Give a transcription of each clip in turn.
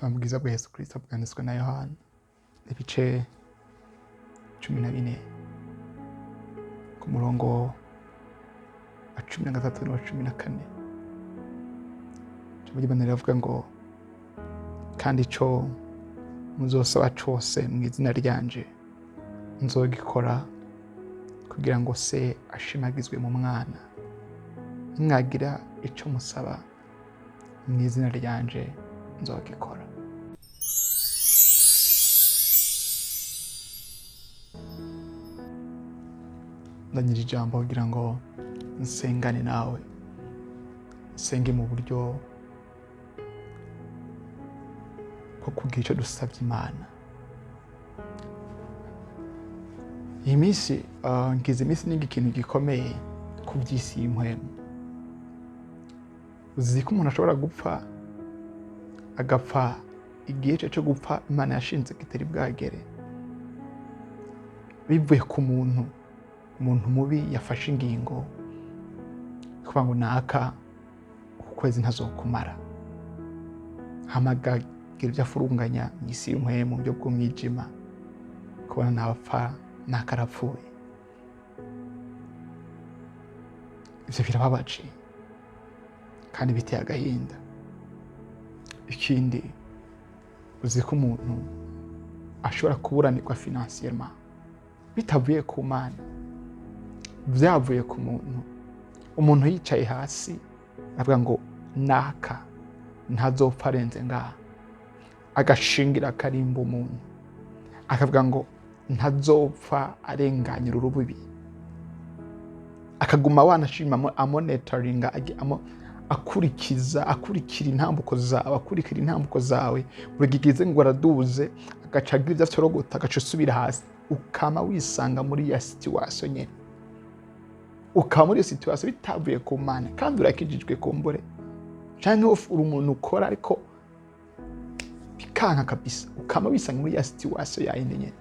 Ubwiza bwa Yesu Kristo bwanditswe na Yohana ibice 14 ku murongo wa 13 na 14. Ijambo ry'Imana riravuga ngo kandi ico muzosaba cose mu izina ryanje nzogikora kugira ngo se ashimagizwe mu mwana. Mwagira ico musaba mu izina ryanje nzogikora. Ndanyira ijambo kugira ngo nsengane nawe, nsenge mu buryo bwo kugira icyo dusabye Imana. Iyi minsi ngize iminsi ni ikintu gikomeye ku by'isi y'impwemu. Uzi ko umuntu ashobora gupfa agapfa igihe cyo gupfa Imana yashinze kitari bwagere, bivuye ku muntu mubi yafashe ingingo kuvuga ngo naka ukwezi ntazokumara, hamagagira ibyo afurunganya mu isi y'umuhemu mu byo bw'umwijima, kubona ntapfa nakarapfuye. Ivyo birababaje kandi biteye agahinda. Ikindi uzi ko umuntu ashobora kuburanirwa financièrement bitavuye ku Mana, byavuye ku muntu. Umuntu yicaye hasi avuga ngo naka ntazopfa arenze ngaha, agashingira akarimba umuntu akavuga ngo ntazopfa arenganyira urubibi, akaguma wanashima amonitoringa akurikira intambuko zawe buri gigize ngo araduze, agacagira ibyo afyorogota, agaca usubira hasi, ukama wisanga muri ya situation nyene, ukaba muri iyo situation bitavuye ku Mana kandi urakijijwe kumbure, canke uri umuntu ukora ariko bikanka kabisa, ukama wisanga muri ya situation yayindi nyene.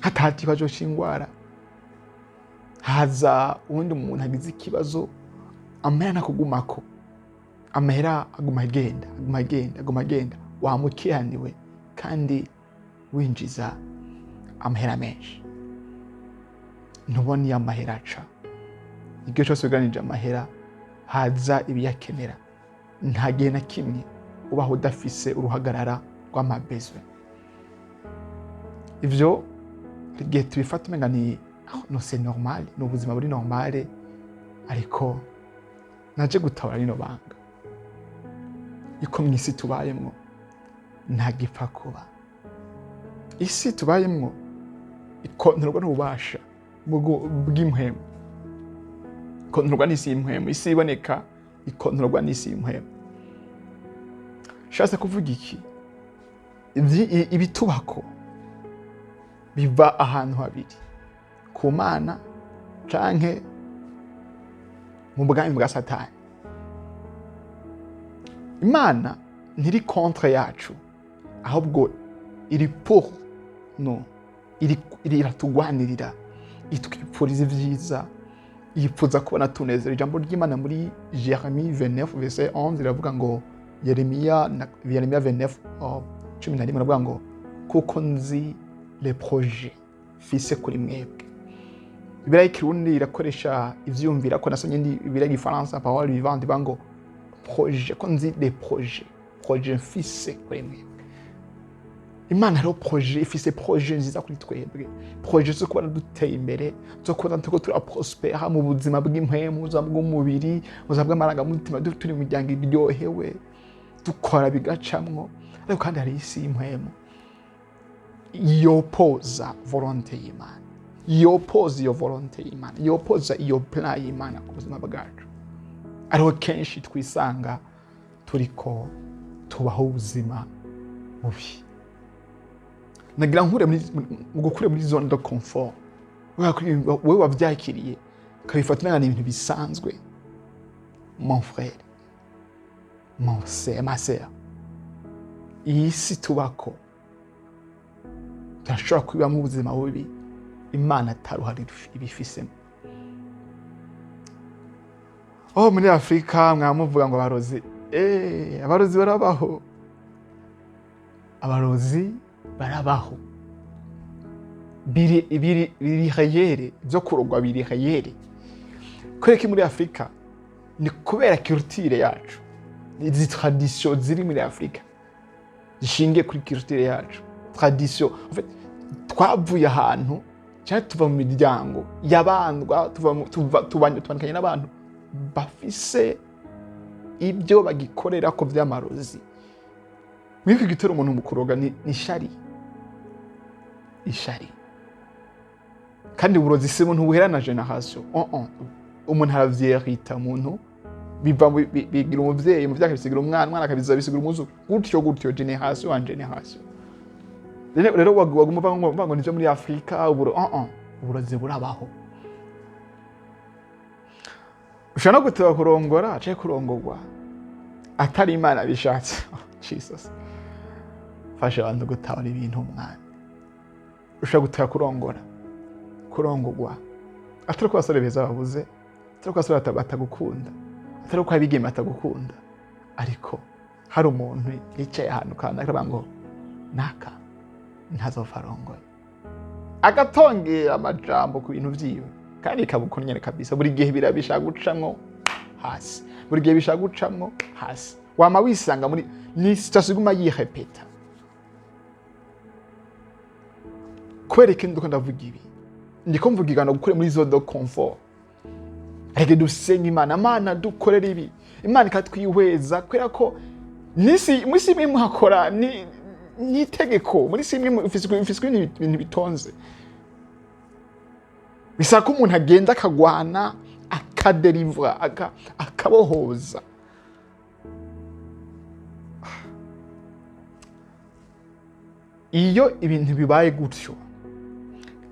Hatati ikibazo c'ingwara, haza uwundi umuntu agize ikibazo, amahera nakugumako, amahera aguma agenda, wamukiraniwe kandi winjiza amahera menshi. Ntubona iyo amahera aca, igihe cyose uganije amahera haza ibiyakenera, nta gihe na kimwe ubaho udafise uruhagarara rw'amabezwe. Ivyo igihe tubifata umenga ni no c'est normal, ni ubuzima buri normale, ariko naje gutabara rino banga iko mw'isi tubayemwo nta gipfa kuba. Isi tubayemwo ikontorwa n'ububasha bw'impwemu, ikontorwa n'isi y'impwemu. Isi iboneka ikontorwa n'isi y'impwemu. Shatse kuvuga iki? Ibitubako biva ahantu habiri, ku Mana canke mu bwami bwa Satani. Imana ntiri contre yacu, ahubwo iri pour no, iratugwanirira, itwipfuriza ivyiza, yipfuza kubona tunezera. Ijambo ry'Imana muri Jeremie 29 verset 11 riravuga ngo, Yeremia 29:11 riravuga ngo kuko nzi les projets fise kuri mwebwe. Ibirayi Kirundi irakoresha ivyumvira ko nasonye ndi ibirayi Gifaransa parole vivante bango projet, ko nzi des projets fise kuri mwebwe. Imana rero projet ifise projet nziza kuri twebwe, projet zo kubona duteye imbere, zo kubona tuko turaprospera mu buzima bw'impwemu, mu buzima bw'umubiri, mu buzima bw'amarangamutima, turi mu miryango iryohewe, dukora bigacamwo. Ariko kandi hari isi y'impwemu yopoza volonté y'Imana, yopoza iyo volonté y'Imana, yopoza iyo plan y'Imana ku buzima bwacu. Ariho kenshi twisanga turiko tubaho ubuzima bubi. Nagira nkure muri zone de confort, wewe wavyakiriye ukabifata n'ibintu bisanzwe. Mon frère, ma sœur, iyi si tubako turashobora kubibamo ubuzima bubi Imana ataruhari ibifisemo. Muri Afrika mwamuvuga ngo abarozi, abarozi barabaho, abarozi barabaho, biri reyere, byo kurogwa biri reyere. Kubera ko muri Afrika ni kubera culture yacu, izi tradition ziri muri Afrika zishingiye kuri culture yacu. Tradition en fait twavuye ahantu cyane, tuva mu miryango y'abandwa, tubandukanye n'abantu bafise ibyo bagikorera ko vy'amarozi. Mwiko gitera umuntu mu kuroga ni shari, ishari. Kandi uburozi si umuntu buherana generation, umuntu aravyerita, umuntu biva bigira umuvyeyi, mu vyaka bisigira umwana akabiza bisigira umuzu, gutyo generation en generation. Rero waguma ngo nivyo muri Afrika uburozi burabaho. Ushana guteba kurongora ace kurongorwa atari Imana bishatse. Jesus, fasha abantu gutabara ibintu umwana. Ushaka guteba kurongorwa atari ko basore beza babuze, atari ko basore batagukunda, atari ko abigeme batagukunda, ariko hari umuntu yicaye ahantu kandi akavuga ngo naka ntazopfa arongoye, agatongera amajambo ku bintu vyiwe kandi kabukunyene kabisa. Buri gihe birabishaka gucamwo hasi, buri gihe bishaka gucamwo hasi, wama wisanga muri ni SENGANA yirepeta. Kwereka ndiko ndavuga ibi, ndiko mvugigana gukure muri zone de confort. Rege dusenga Imana, Mana dukorera ibi, Imana ikatwihweza kubera ko mwisi imwe hakora ni itegeko, muri si imwe ufiswe ibintu bitonze. Bisaka umuntu agenda akagwana, akaderivra, akabohoza. Iyo ibintu bibaye gutyo,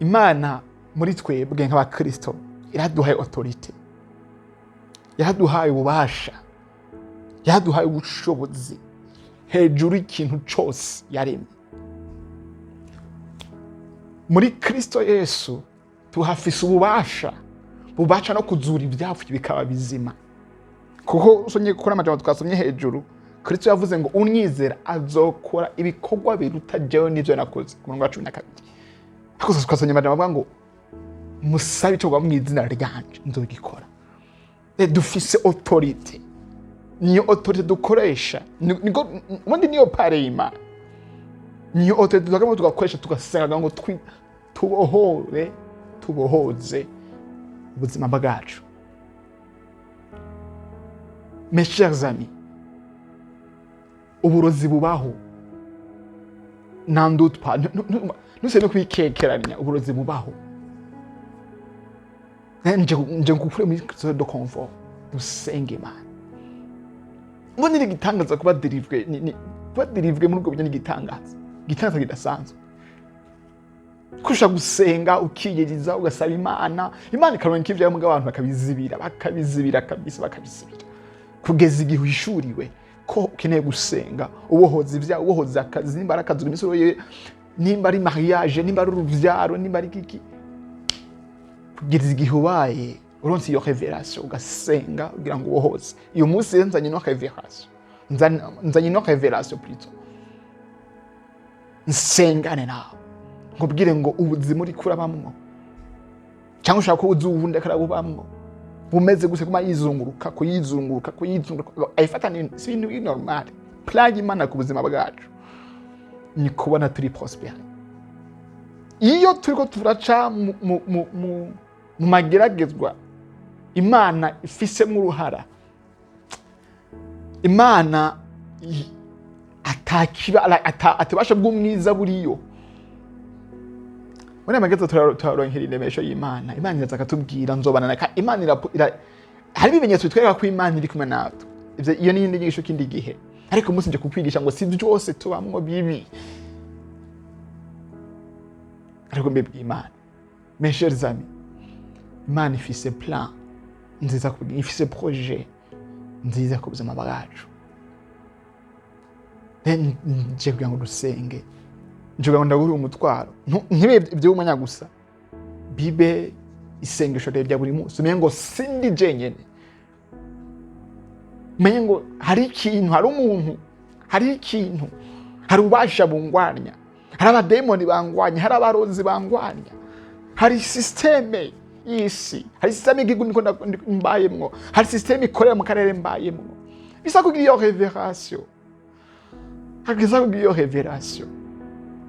Imana muri twebwe nk'abakristo iraduhaye autorité, iraduhaye ububasha, iraduhaye ubushobozi hejuru ikintu cyose yaremye. Muri Kristo Yesu tuhafise ububasha no kuzura ibyapfuye bikaba bizima. Kuko usonye gukora amajambo twasomye hejuru, Kristo yavuze ngo unyizera azokora ibikorwa biruta jewe n'ivyo nakoze. Ku murongo wa 12. Ariko twasomye amajambo ngo musabe cyo mu izina ryanje nzogikora. Dufise autorité, niyo autorité dukoresha, ubundi niyo pare y'Imana, niyo autorité tugakoresha tugasenga ngo tubohoze ubuzima bwacu. Mes chers amis, uburozi bubaho, n'en doute pas, nous no kwikekeranya, uburozi bubaho. Nje ngukure muri zone de confort, dusenge Imana. Mbona ni gitangaza kuba derivre muri ubwo buryo, ni gitangaza kidasanzwe. Kusha gusenga ukiyiriza ugasaba Imana ikaronka ivyo mu abantu bakabizibira kabisa, kugeza igihe uhishuriwe ko ukeneye gusenga, ubohoza ivyawe, ubohoza akazi, nimba arakazi imisoro ye, nimba ari mariage, nimba ari uruvyaro, nimba ari kiki, kugeza igihe ubaye uronse iyo révélation ugasenga kugira ngo ubohoze. Iyo munsi nzanye no révélation plutôt, nsengane nawe nkubwire ngo ubuzima uri kurabamwo, cyangwa ushaka ko uzuwundi akarabubamwo, bumeze guse kuma yizunguruka ayifata ni ibintu normal. Plan y'Imana ku buzima bwacu ni kubona turi prospère. Iyo turiko turaca mu mageragezwa, Imana ifise mu ruhara, Imana atubasha bw'umwiza buriyo. Muri amagezo turaronkera indemesho y'Imana, Imana iraza akatubwira nzobana na Imana hari ibimenyetso bitwereka ko Imana iri kumwe natwe. Iyo ni inyigisho kindi gihe, ariko umunsi nje kukwigisha ngo si byose tubamwo bibi, ariko mbebwe Imana. Mes chers amis, Imana ifise plan nziza, ifise projet nziza ku buzima bwacu. Nje kugira ngo dusenge, nje kugira ngo ndagure umutwaro, ntibe iby'umanya gusa, bibe isengesho rya buri munsi. Umenye ngo sindi jenyene, umenye ngo hari ikintu, hari umuntu, hari hari ububasha bungwanya, hari abademoni bangwanya, hari abarozi bangwanya, hari systeme y'isi, hari systeme y'igihugu mbayemwo, hari systeme ikorera mu karere mbayemwo. Bisa kugira iyo revelation, hagiza kugira iyo revelation,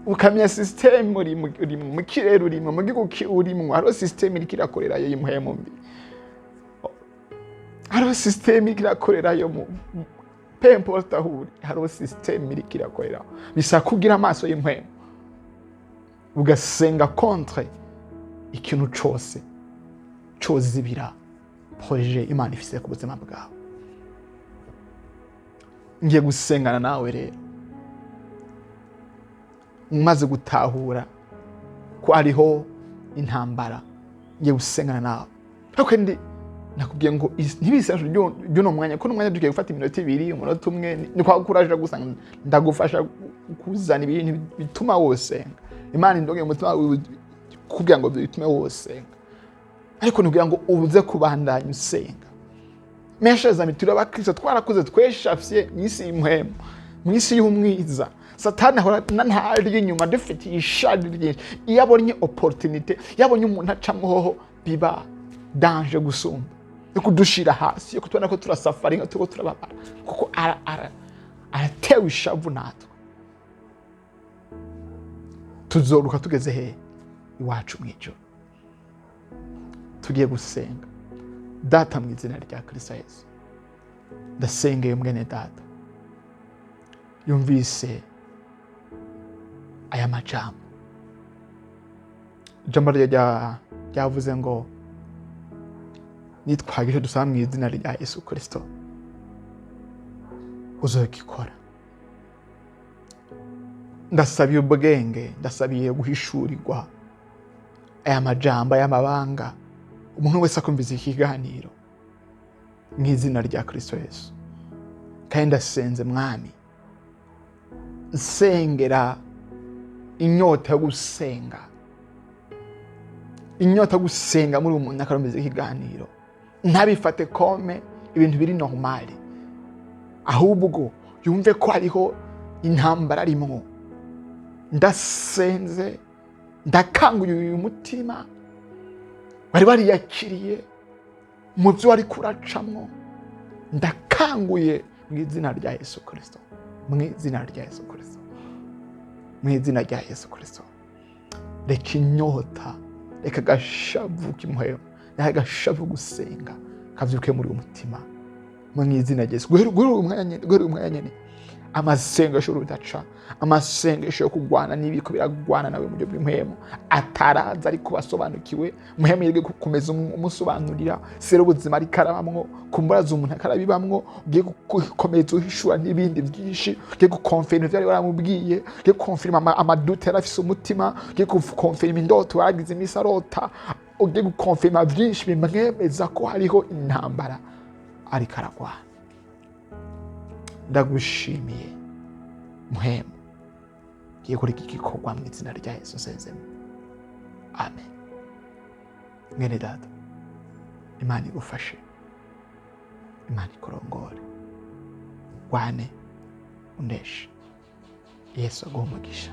ukamenya systeme uri mu kirere urimo, mu gihugu urimo, hari systeme iri kirakorera yo y'impuhemu mbi, hari systeme iri kirakorera yo mu peu importe aho uri, hari systeme iri kirakorera. Bisa kugira amaso y'impuhemu, ugasenga contre ikintu cyose cyozibira projet Imana ifise ku buzima bwawe. Ngiye gusengana nawe rero, umaze gutahura ko hariho intambara, ngiye gusengana nawe. Ariko ndi nakubwiye ngo ntibisanzwe ry'uno mwanya, ko n'umwanya tugiye gufata iminota 2, umunota umwe, ni kwa kuraje gusa ndagufasha kuzana ibintu bituma wosenga. Imana indonge umutima kugira ngo bitume wosenga. Ariko nugira ngo ubuze kubandanya usenga. Meshaza mitira bakristo twarakuze tweshafye mwisi y'impuhemu, mwisi y'umwiza. Satani ahora ntari inyuma dufite ishadi ryinshi. Iyo abonye opportunity, yabonye umuntu acamwe hoho biba danger gusumba. Yo kudushira hasi, yo kutubona ko turasafari nka tuko turababara. Kuko aratewe ishavu natwe. Tuzoruka tugeze he iwacu mwijoro. Tugiye gusenga. Data mu izina rya Kristo Yesu, ndasengeye mwene data yumvise aya majambo. Ijambo ryavuze ngo nitwagisha dusaba mu izina rya Yesu Kristo uzokikora. Ndasabiye ubwenge, ndasabiye guhishurirwa aya majambo y'amabanga umuntu wese akumviza ikiganiro mu izina rya Kristo Yesu. Kandi ndasenze mwami, nsengera inyota yo gusenga, inyota yo gusenga muri umuntu akumviza ikiganiro, ntabifate kome ibintu biri normal, ahubwo yumve ko hariho intambara arimo. Ndasenze, ndakanguye uyu mutima bari bariyakiriye mu byo wari kuracamwo, ndakanguye mu izina rya Yesu Kristo, mu izina rya Yesu Kristo, mu izina rya Yesu Kristo. Reka inyota, reka gashavu k'impuhemu, reka gashavu gusenga kavyuke muri umutima, mu izina rya Yesu. Guhera umwanya nyene amasengesho rudaca, amasengesho yo kugwana n'ibiko biragwana nawe mu byo bw'impemu ataraza ari kubasobanukiwe. Muhemu yige gukomeza umusobanurira sero ubuzima ari karabamwo, kumburaza umuntu akarabibamwo, ugiye gukomeza uhishura n'ibindi byinshi, ugiye gukonfirma ivyo ari baramubwiye, ugiye gukonfirma amadute yarafise umutima, ugiye gukonfirma indoto waragize imisi arota, ugiye gukonfirma byinshi bimwemeza ko hariho intambara ari karagwana. Ndagushimiye muhemu, giye kuri iki gikorwa mu izina rya Yesu sezemo. Amen. Mwene data, Imana igufashe, Imana ikurongore, wane uneshe. Yesu aguhe umugisha.